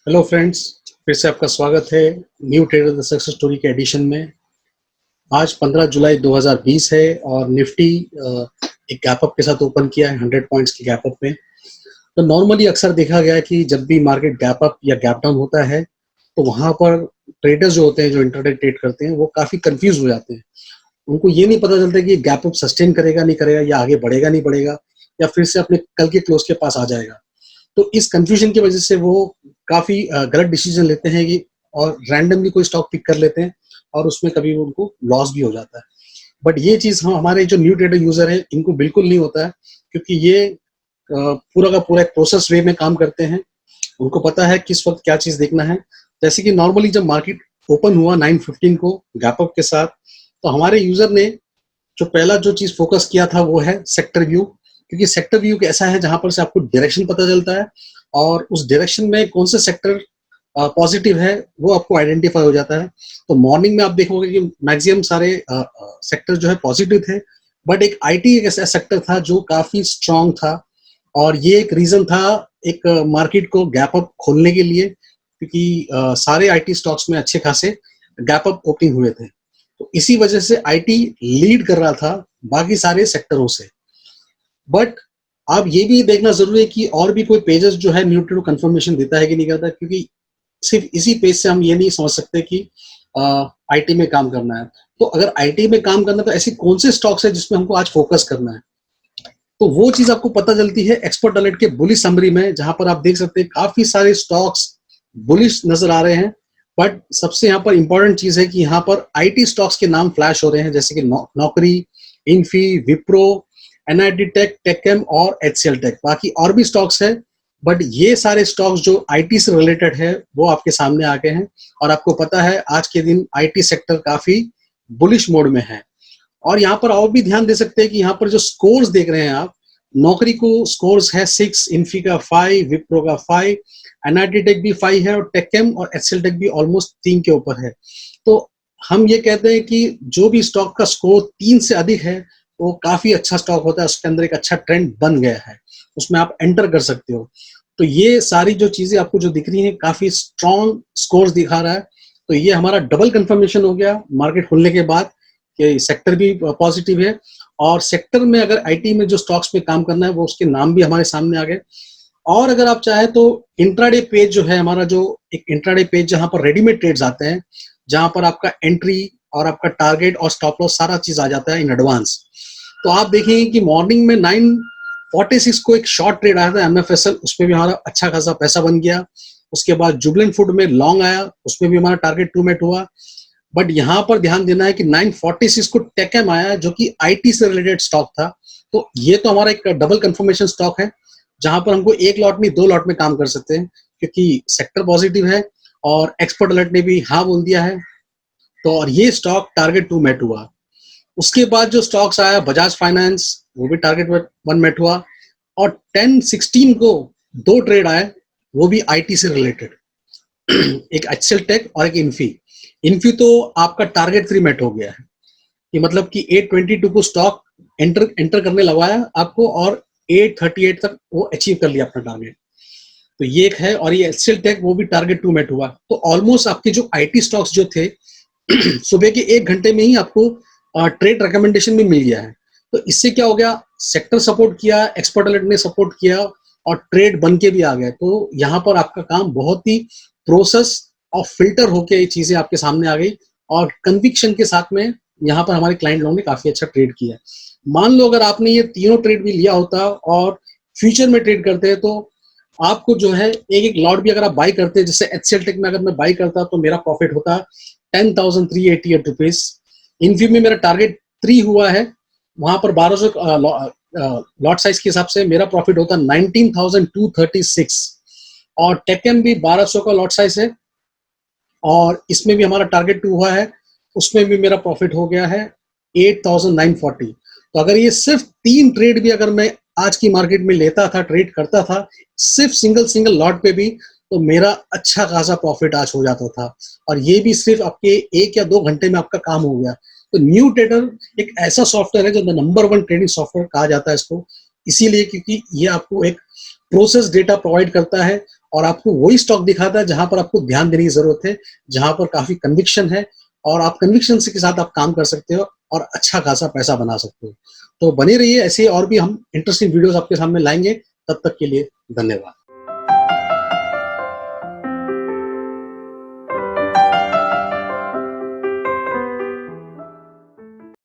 Hello friends, फिर से आपका स्वागत है new trader the success story के एडिशन में। आज 15 जुलाई 2020 है और निफ्टी एक गैप अप के साथ ओपन किया है 100 पॉइंट्स के गैप अप में। तो नॉर्मली अक्सर देखा गया है कि जब भी मार्केट गैप अप या गैप डाउन होता है तो वहां पर ट्रेडर्स जो होते हैं, जो इंट्राडे ट्रेड करते हैं, वो काफी कंफ्यूज हो जाते हैं। उनको ये नहीं पता चलता कि ये गैप अप सस्टेन करेगा नहीं करेगा, या आगे बढ़ेगा नहीं बढ़ेगा, या फिर से अपने कल के क्लोज के पास आ जाएगा। तो इस कंफ्यूजन की वजह से वो काफी गलत डिसीजन लेते हैं कि और रैंडमली कोई स्टॉक पिक कर लेते हैं और उसमें कभी उनको लॉस भी हो जाता है। बट ये चीज हम हमारे जो न्यू ट्रेडर यूजर है इनको बिल्कुल नहीं होता है, क्योंकि ये पूरा का पूरा एक प्रोसेस वे में काम करते हैं। उनको पता है किस वक्त क्या चीज देखना है। जैसे कि नॉर्मली जब मार्केट ओपन हुआ 9:15 को गैप अप के साथ, तो हमारे यूजर ने जो पहला जो चीज फोकस किया था वो है सेक्टर व्यू। क्योंकि सेक्टर व्यू ऐसा है जहां पर से आपको डायरेक्शन पता चलता है और उस डायरेक्शन में कौन से सेक्टर पॉजिटिव है वो आपको आइडेंटिफाई हो जाता है। तो मॉर्निंग में आप देखोगे कि मैक्सिमम सारे सेक्टर जो है पॉजिटिव थे, बट एक आईटी एक ऐसा सेक्टर था जो काफी स्ट्रांग था, और ये एक रीजन था एक मार्केट को गैप अप खोलने के लिए, क्योंकि सारे आईटी स्टॉक्स में अच्छे खासे गैप अप ओपनिंग हुए थे। तो इसी वजह से आईटी लीड कर रहा था बाकी सारे सेक्टरों से। बट आप ये भी देखना जरूरी है कि और भी कोई पेजेस जो है न्यूट्रल कंफर्मेशन देता है कि नहीं करता, क्योंकि सिर्फ इसी पेज से हम ये नहीं समझ सकते कि आईटी में काम करना है। तो अगर आईटी में काम करना है तो ऐसी कौन से स्टॉक्स है जिसमें हमको आज फोकस करना है, तो वो चीज आपको पता चलती है एक्सपर्ट अलर्ट के बुलिश समरी में, जहां पर आप देख सकते हैं काफी सारे स्टॉक्स बुलिश नजर आ रहे हैं। बट सबसे यहाँ पर इंपॉर्टेंट चीज है कि यहाँ पर आईटी स्टॉक्स के नाम फ्लैश हो रहे हैं, जैसे कि नौकरी, इन्फी, विप्रो, एनआईटी टेक, टेकएम और एचसीएल टेक। बाकी और भी स्टॉक्स है, बट ये सारे स्टॉक्स जो आईटी से रिलेटेड है वो आपके सामने आ गए हैं। और आपको पता है आज के दिन आईटी सेक्टर काफी बुलिश मोड में है। और यहाँ पर और भी ध्यान दे सकते हैं कि यहाँ पर जो स्कोर्स देख रहे हैं आप, नौकरी को स्कोर्स है 6, इन्फी का 5, विप्रो का 5, एनआईटी टेक भी 5 है, और टेकएम और एचसीएल टेक भी ऑलमोस्ट 3 के ऊपर है। तो हम ये कहते हैं कि जो भी स्टॉक का स्कोर 3 से अधिक है वो काफी अच्छा स्टॉक होता है, उसके अंदर एक अच्छा ट्रेंड बन गया है, उसमें आप एंटर कर सकते हो। तो ये सारी जो चीजें आपको जो दिख रही हैं काफी स्ट्रॉन्ग स्कोर्स दिखा रहा है। तो ये हमारा डबल कंफर्मेशन हो गया मार्केट खुलने के बाद कि सेक्टर भी पॉजिटिव है, और सेक्टर में अगर आईटी में जो स्टॉक्स में काम करना है वो उसके नाम भी हमारे सामने आ गए। और अगर आप चाहे तो इंट्राडे पेज जो है हमारा, जो एक इंट्राडे पेज जहां पर रेडीमेड ट्रेड्स आते हैं, जहां पर आपका एंट्री और आपका टारगेट और स्टॉप लॉस सारा चीज आ जाता है इन एडवांस। तो आप देखेंगे कि मॉर्निंग में 9:46 को एक शॉर्ट ट्रेड आया था एमएफएसएल, उसमें भी हमारा अच्छा खासा पैसा बन गया। उसके बाद जुबलेंट फूड में लॉन्ग आया, उसमें भी हमारा टारगेट टू मेट हुआ। बट यहाँ पर ध्यान देना है कि 9:46 को टेकएम आया जो कि आईटी से रिलेटेड स्टॉक था। तो ये तो हमारा एक डबल कंफर्मेशन स्टॉक है, जहां पर हमको एक लॉट नहीं 2 लॉट में काम कर सकते हैं, क्योंकि सेक्टर पॉजिटिव है और एक्सपर्ट अलर्ट ने भी हाँ बोल दिया है। तो और ये स्टॉक टारगेट 2 मेट हुआ। उसके बाद जो स्टॉक्स आया बजाज फाइनेंस, वो भी टारगेट 1 मेट हुआ। और 10:16 को 2 ट्रेड आए, वो भी आईटी से रिलेटेड एक एचसीएल टेक और एक इन्फी। इन्फी तो आपका टारगेट 3 मेट हो गया है, कि मतलब कि 8:22 को स्टॉक एंटर करने लगवाया आपको, और 8:38 तक वो अचीव कर लिया अपना टारगेट। तो ये एक है। और ये एचसीएल टेक वो भी टारगेट 2 मेट हुआ। तो ऑलमोस्ट आपके जो आईटी स्टॉक्स जो थे सुबह के 1 घंटे में ही आपको ट्रेड रिकमेंडेशन भी मिल गया है। तो इससे क्या हो गया, सेक्टर सपोर्ट किया, एक्सपर्ट अलर्ट ने सपोर्ट किया, और ट्रेड बन के भी आ गया। तो यहाँ पर आपका काम बहुत ही प्रोसेस और फिल्टर होके ये चीजें आपके सामने आ गई, और कन्विक्शन के साथ में यहाँ पर हमारे क्लाइंट लोगों ने काफी अच्छा ट्रेड किया। मान लो अगर आपने ये तीनों ट्रेड भी लिया होता और फ्यूचर में ट्रेड करते हैं, तो आपको जो है एक एक लॉट भी अगर आप बाई करते हैं, जैसे एचसीएल टेक में अगर मैं बाई करता तो मेरा प्रॉफिट होता 10,388 रुपीज। इन्फी में मेरा टारगेट 3 हुआ है, वहां पर 1200 लॉट साइज के हिसाब से मेरा प्रॉफिट होता 19,236। और टेकएम भी 1200 का लॉट साइज है, और इसमें भी हमारा टारगेट 2 हुआ है, उसमें भी मेरा प्रॉफिट हो गया है 8,940। तो अगर ये सिर्फ 3 ट्रेड भी अगर मैं आज की मार्केट में लेता था, ट्रेड करता था सिर्फ सिंगल लॉट पे भी, तो मेरा अच्छा खासा प्रॉफिट आज हो जाता था। और ये भी सिर्फ आपके 1 या 2 घंटे में आपका काम हो गया। तो न्यू ट्रेडर एक ऐसा सॉफ्टवेयर है जो नंबर 1 ट्रेडिंग सॉफ्टवेयर कहा जाता है इसको, इसीलिए क्योंकि ये आपको एक प्रोसेस डेटा प्रोवाइड करता है, और आपको वही स्टॉक दिखाता है जहां पर आपको ध्यान देने की जरूरत है, जहां पर काफी कन्विक्शन है और आप कन्विक्शन के साथ आप काम कर सकते हो और अच्छा खासा पैसा बना सकते हो। तो बने रहिए, ऐसे और भी हम इंटरेस्टिंग वीडियोस आपके सामने लाएंगे। तब तक के लिए धन्यवाद।